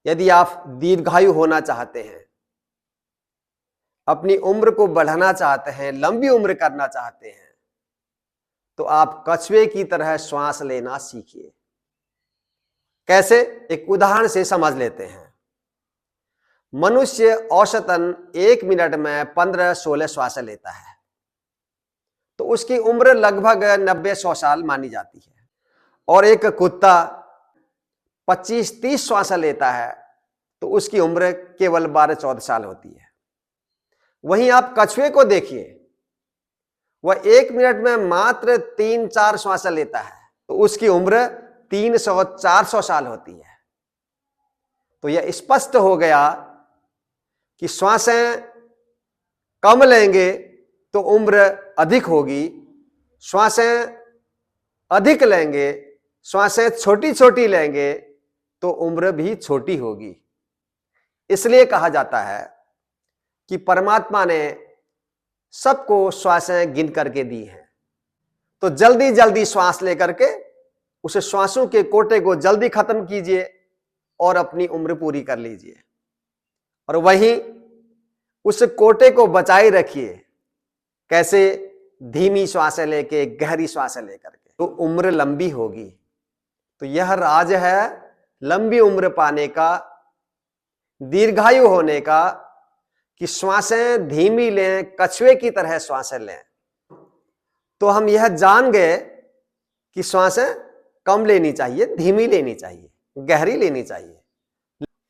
यदि आप दीर्घायु होना चाहते हैं, अपनी उम्र को बढ़ाना चाहते हैं, लंबी उम्र करना चाहते हैं, तो आप कछुए की तरह श्वास लेना सीखिए। कैसे? एक उदाहरण से समझ लेते हैं। मनुष्य औसतन 1 मिनट में 15-16 श्वास लेता है, तो उसकी उम्र लगभग 90-100 साल मानी जाती है। और एक कुत्ता 25-30 श्वास लेता है, तो उसकी उम्र केवल 12-14 साल होती है। वहीं आप कछुए को देखिए, वह 1 मिनट में मात्र 3-4 श्वास लेता है, तो उसकी उम्र 300-400 साल होती है। तो यह स्पष्ट हो गया कि श्वासें कम लेंगे तो उम्र अधिक होगी, श्वासें अधिक लेंगे, श्वासें छोटी छोटी लेंगे तो उम्र भी छोटी होगी। इसलिए कहा जाता है कि परमात्मा ने सबको श्वासें गिन करके दी हैं, तो जल्दी जल्दी श्वास लेकर के उस श्वासों के कोटे को जल्दी खत्म कीजिए और अपनी उम्र पूरी कर लीजिए। और वहीं उस कोटे को बचाए रखिए। कैसे? धीमी श्वासें लेके, गहरी श्वासें लेकर के, तो उम्र लंबी होगी। तो यह राज है लंबी उम्र पाने का, दीर्घायु होने का, कि श्वासें धीमी लें, कछुए की तरह श्वासें लें। तो हम यह जान गए कि श्वासें कम लेनी चाहिए, धीमी लेनी चाहिए, गहरी लेनी चाहिए।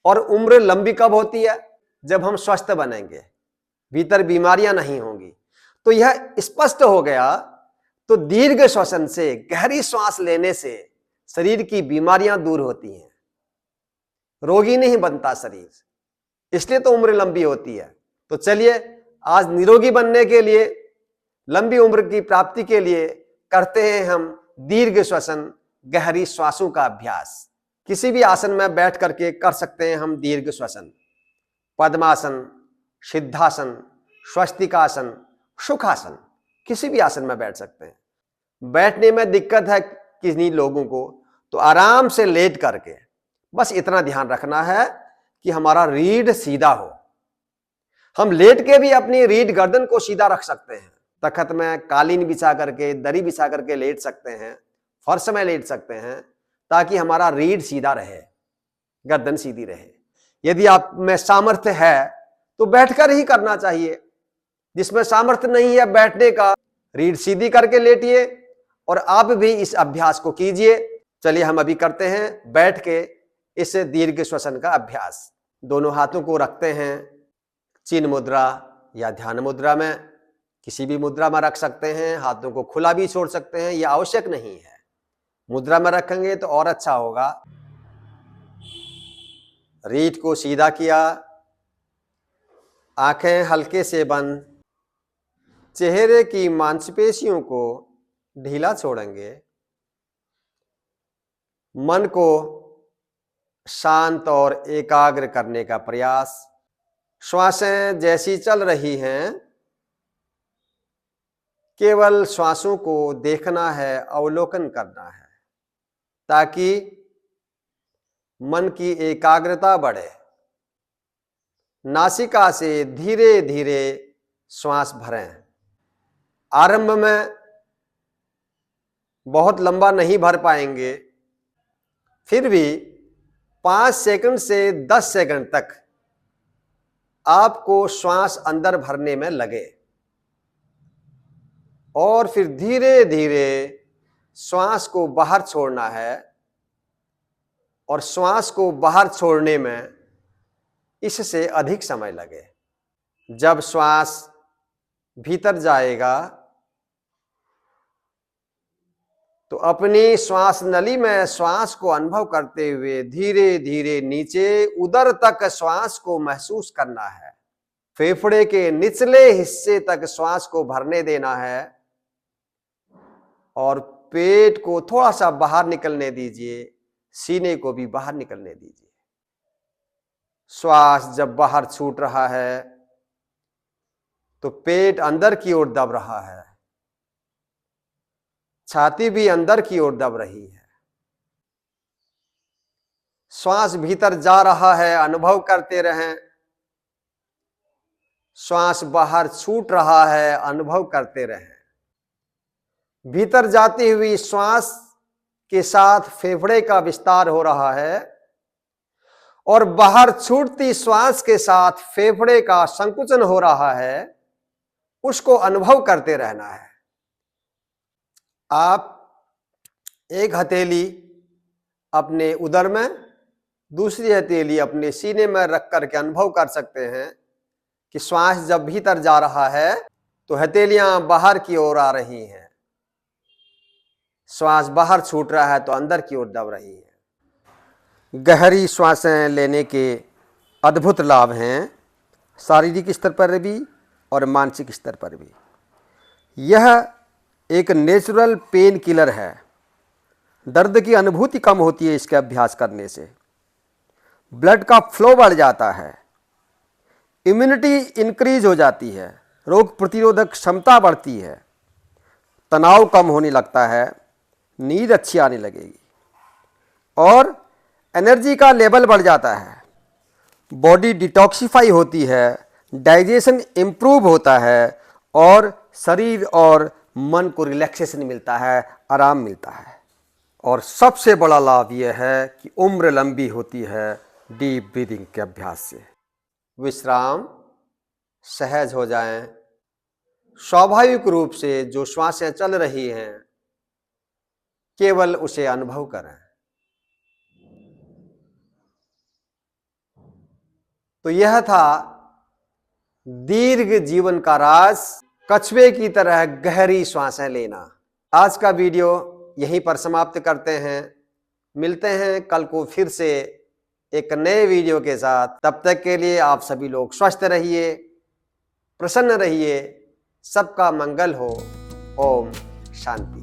और उम्र लंबी कब होती है? जब हम स्वस्थ बनेंगे, भीतर बीमारियां नहीं होंगी। तो यह स्पष्ट हो गया। तो दीर्घ श्वसन से, गहरी श्वास लेने से शरीर की बीमारियां दूर होती हैं, रोगी नहीं बनता शरीर, इसलिए तो उम्र लंबी होती है। तो चलिए आज निरोगी बनने के लिए, लंबी उम्र की प्राप्ति के लिए करते हैं हम दीर्घ श्वसन, गहरी श्वासों का अभ्यास। किसी भी आसन में बैठ करके कर सकते हैं हम दीर्घ श्वसन। पद्मासन, सिद्धासन, स्वस्तिकासन, सुखासन, किसी भी आसन में बैठ सकते हैं। बैठने में दिक्कत है किन्हीं लोगों को, तो आराम से लेट करके बस इतना ध्यान रखना है कि हमारा रीढ़ सीधा हो। हम लेट के भी अपनी रीढ़ गर्दन को सीधा रख सकते हैं। तख्त में कालीन बिछा करके, दरी बिछा करके लेट सकते हैं, फर्श में लेट सकते हैं, ताकि हमारा रीढ़ सीधा रहे, गर्दन सीधी रहे। यदि आप में सामर्थ्य है तो बैठकर ही करना चाहिए। जिसमें सामर्थ्य नहीं है बैठने का, रीढ़ सीधी करके लेटिए और आप भी इस अभ्यास को कीजिए। चलिए हम अभी करते हैं बैठ के इस दीर्घ श्वसन का अभ्यास। दोनों हाथों को रखते हैं चिन्ह मुद्रा या ध्यान मुद्रा में, किसी भी मुद्रा में रख सकते हैं। हाथों को खुला भी छोड़ सकते हैं, यह आवश्यक नहीं है। मुद्रा में रखेंगे तो और अच्छा होगा। रीढ़ को सीधा किया, आंखें हल्के से बंद, चेहरे की मांसपेशियों को ढीला छोड़ेंगे, मन को शांत और एकाग्र करने का प्रयास। श्वासें जैसी चल रही हैं, केवल श्वासों को देखना है, अवलोकन करना है, ताकि मन की एकाग्रता बढ़े। नासिका से धीरे धीरे श्वास भरें। आरंभ में बहुत लंबा नहीं भर पाएंगे, फिर भी 5 सेकंड से 10 सेकंड तक आपको श्वास अंदर भरने में लगे और फिर धीरे धीरे श्वास को बाहर छोड़ना है। और श्वास को बाहर छोड़ने में इससे अधिक समय लगे। जब श्वास भीतर जाएगा तो अपनी श्वास नली में श्वास को अनुभव करते हुए धीरे धीरे नीचे उदर तक श्वास को महसूस करना है। फेफड़े के निचले हिस्से तक श्वास को भरने देना है और पेट को थोड़ा सा बाहर निकलने दीजिए, सीने को भी बाहर निकलने दीजिए। श्वास जब बाहर छूट रहा है तो पेट अंदर की ओर दब रहा है, छाती भी अंदर की ओर दब रही है। श्वास भीतर जा रहा है, अनुभव करते रहें। श्वास बाहर छूट रहा है, अनुभव करते रहें। भीतर जाती हुई श्वास के साथ फेफड़े का विस्तार हो रहा है और बाहर छूटती श्वास के साथ फेफड़े का संकुचन हो रहा है, उसको अनुभव करते रहना है। आप एक हथेली अपने उदर में, दूसरी हथेली अपने सीने में रख करके अनुभव कर सकते हैं कि श्वास जब भीतर जा रहा है तो हथेलियां बाहर की ओर आ रही हैं, श्वास बाहर छूट रहा है तो अंदर की ओर दब रही है। गहरी श्वासें लेने के अद्भुत लाभ हैं, शारीरिक स्तर पर भी और मानसिक स्तर पर भी। यह एक नेचुरल पेन किलर है। दर्द की अनुभूति कम होती है इसके अभ्यास करने से। ब्लड का फ्लो बढ़ जाता है, इम्यूनिटी इंक्रीज हो जाती है, रोग प्रतिरोधक क्षमता बढ़ती है, तनाव कम होने लगता है, नींद अच्छी आने लगेगी और एनर्जी का लेवल बढ़ जाता है। बॉडी डिटॉक्सिफाई होती है, डाइजेशन इम्प्रूव होता है और शरीर और मन को रिलैक्सेशन मिलता है, आराम मिलता है। और सबसे बड़ा लाभ यह है कि उम्र लंबी होती है डीप ब्रीदिंग के अभ्यास से। विश्राम, सहज हो जाएं। स्वाभाविक रूप से जो श्वासें चल रही हैं केवल उसे अनुभव करें। तो यह था दीर्घ जीवन का राज, कछुए की तरह गहरी श्वासें लेना। आज का वीडियो यहीं पर समाप्त करते हैं। मिलते हैं कल को फिर से एक नए वीडियो के साथ। तब तक के लिए आप सभी लोग स्वस्थ रहिए, प्रसन्न रहिए, सबका मंगल हो। ओम शांति।